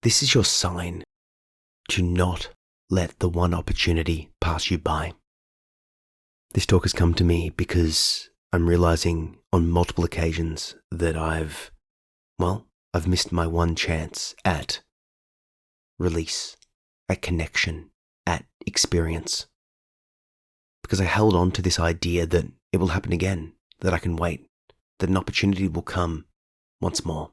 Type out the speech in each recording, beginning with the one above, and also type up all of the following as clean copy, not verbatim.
This is your sign to not let the one opportunity pass you by. This talk has come to me because I'm realizing on multiple occasions that I've missed my one chance at release, at connection, at experience. Because I held on to this idea that it will happen again, that I can wait, that an opportunity will come once more.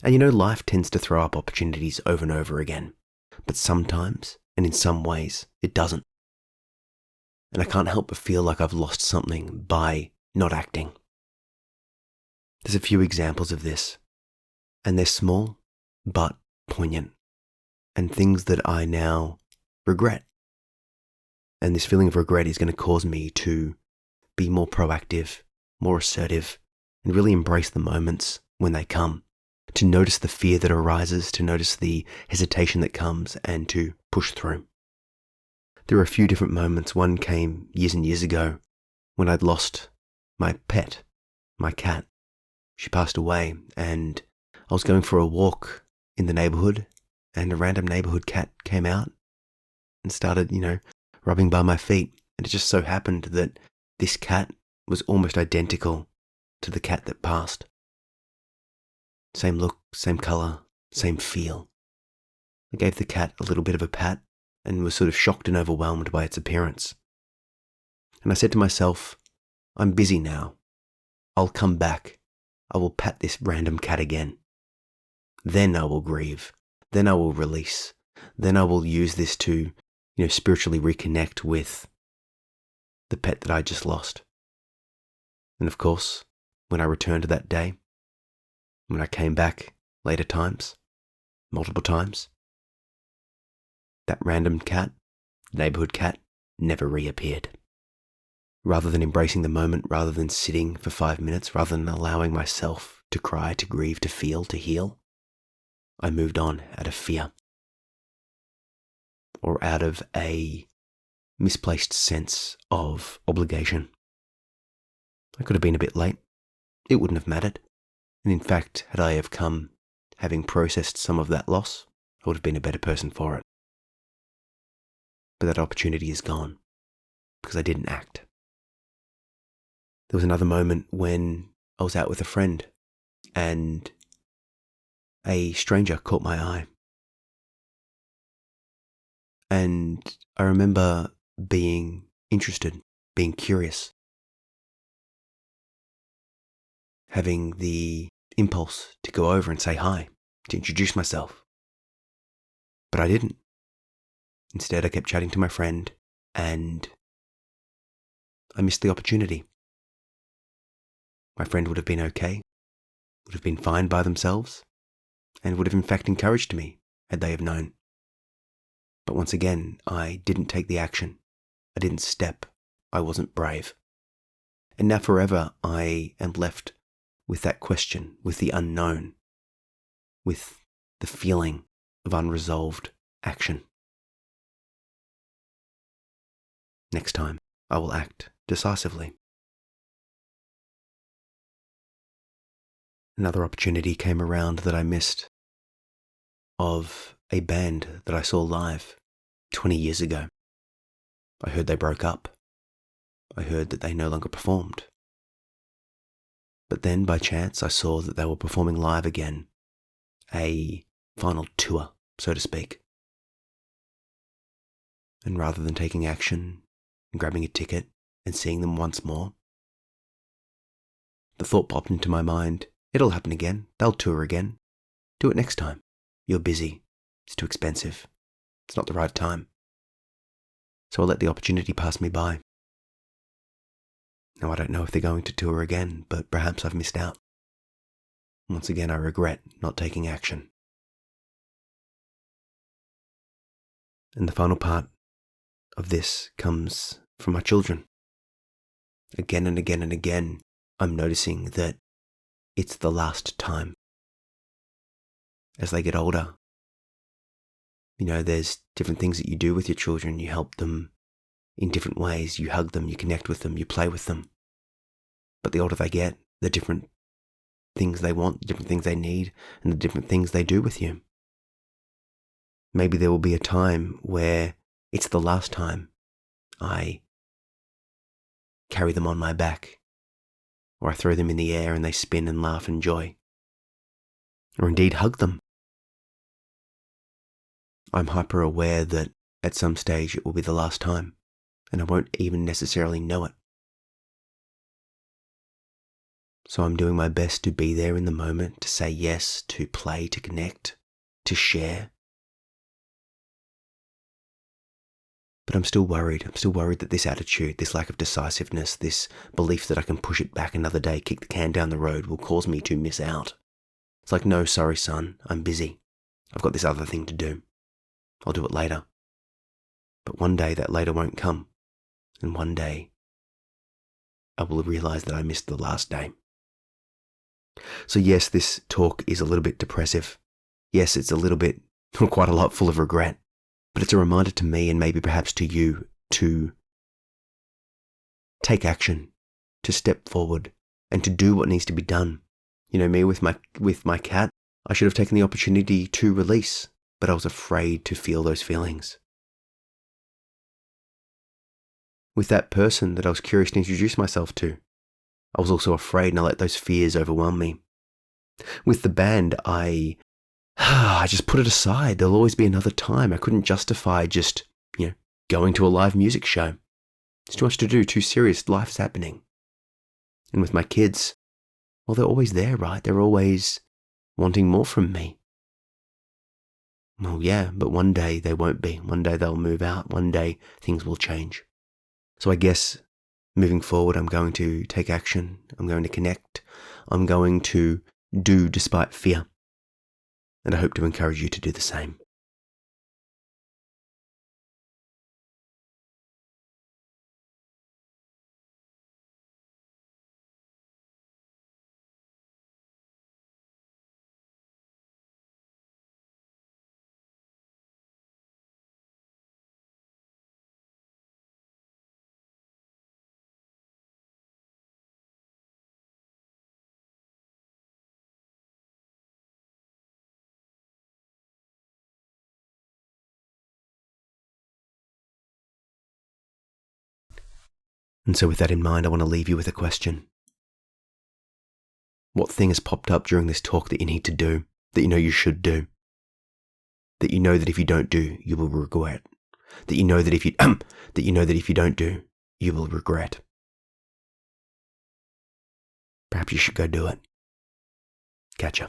And life tends to throw up opportunities over and over again, but sometimes, and in some ways, it doesn't. And I can't help but feel like I've lost something by not acting. There's a few examples of this, and they're small, but poignant, and things that I now regret. And this feeling of regret is going to cause me to be more proactive, more assertive, and really embrace the moments when they come, to notice the fear that arises, to notice the hesitation that comes, and to push through. There are a few different moments. One came years and years ago when I'd lost my pet, my cat. She passed away, and I was going for a walk in the neighborhood, and a random neighborhood cat came out and started, rubbing by my feet. And it just so happened that this cat was almost identical to the cat that passed. Same look, same color, same feel. I gave the cat a little bit of a pat and was sort of shocked and overwhelmed by its appearance. And I said to myself, I'm busy now. I'll come back. I will pat this random cat again. Then I will grieve. Then I will release. Then I will use this to, spiritually reconnect with the pet that I just lost. And of course, when I returned to that day, when I came back later times, multiple times, that random cat, neighborhood cat, never reappeared. Rather than embracing the moment, rather than sitting for 5 minutes, rather than allowing myself to cry, to grieve, to feel, to heal, I moved on out of fear, or out of a misplaced sense of obligation. I could have been a bit late. It wouldn't have mattered. And in fact, had I have come having processed some of that loss, I would have been a better person for it. But that opportunity is gone because I didn't act. There was another moment when I was out with a friend and a stranger caught my eye. And I remember being interested, being curious, having the impulse to go over and say hi, to introduce myself. But I didn't. Instead, I kept chatting to my friend and I missed the opportunity. My friend would have been okay, would have been fine by themselves, and would have in fact encouraged me had they have known. But once again, I didn't take the action. I didn't step. I wasn't brave. And now forever I am left with that question, with the unknown, with the feeling of unresolved action. Next time, I will act decisively. Another opportunity came around that I missed, of a band that I saw live 20 years ago. I heard they broke up. I heard that they no longer performed. But then, by chance, I saw that they were performing live again, a final tour, so to speak. And rather than taking action and grabbing a ticket and seeing them once more, the thought popped into my mind, it'll happen again, they'll tour again. Do it next time. You're busy. It's too expensive. It's not the right time. So I'll let the opportunity pass me by. Now I don't know if they're going to tour again, but perhaps I've missed out. Once again, I regret not taking action. And the final part of this comes from my children. Again and again and again, I'm noticing that it's the last time. As they get older, there's different things that you do with your children. You help them in different ways. You hug them, you connect with them, you play with them. But the older they get, the different things they want, the different things they need, and the different things they do with you. Maybe there will be a time where it's the last time I carry them on my back, or I throw them in the air and they spin and laugh in joy, or indeed hug them. I'm hyper aware that at some stage it will be the last time, and I won't even necessarily know it. So I'm doing my best to be there in the moment, to say yes, to play, to connect, to share. But I'm still worried. I'm still worried that this attitude, this lack of decisiveness, this belief that I can push it back another day, kick the can down the road, will cause me to miss out. It's like, no, sorry, son, I'm busy. I've got this other thing to do. I'll do it later. But one day that later won't come. And one day I will realize that I missed the last day. So yes, this talk is a little bit depressive. Yes, it's a little bit, or quite a lot, full of regret. But it's a reminder to me, and maybe perhaps to you, to take action, to step forward, and to do what needs to be done. You know, me with my cat, I should have taken the opportunity to release, but I was afraid to feel those feelings. With that person that I was curious to introduce myself to, I was also afraid, and I let those fears overwhelm me. With the band, I just put it aside. There'll always be another time. I couldn't justify just, going to a live music show. It's too much to do, too serious. Life's happening. And with my kids, well, they're always there, right? They're always wanting more from me. Well, yeah, but one day they won't be. One day they'll move out. One day things will change. So I guess moving forward, I'm going to take action. I'm going to connect. I'm going to do despite fear. And I hope to encourage you to do the same. And so with that in mind, I want to leave you with a question. What thing has popped up during this talk that you need to do, that you know you should do, that you know that if you don't do, you will regret, that you know that if you don't do, you will regret? Perhaps you should go do it. Catch ya.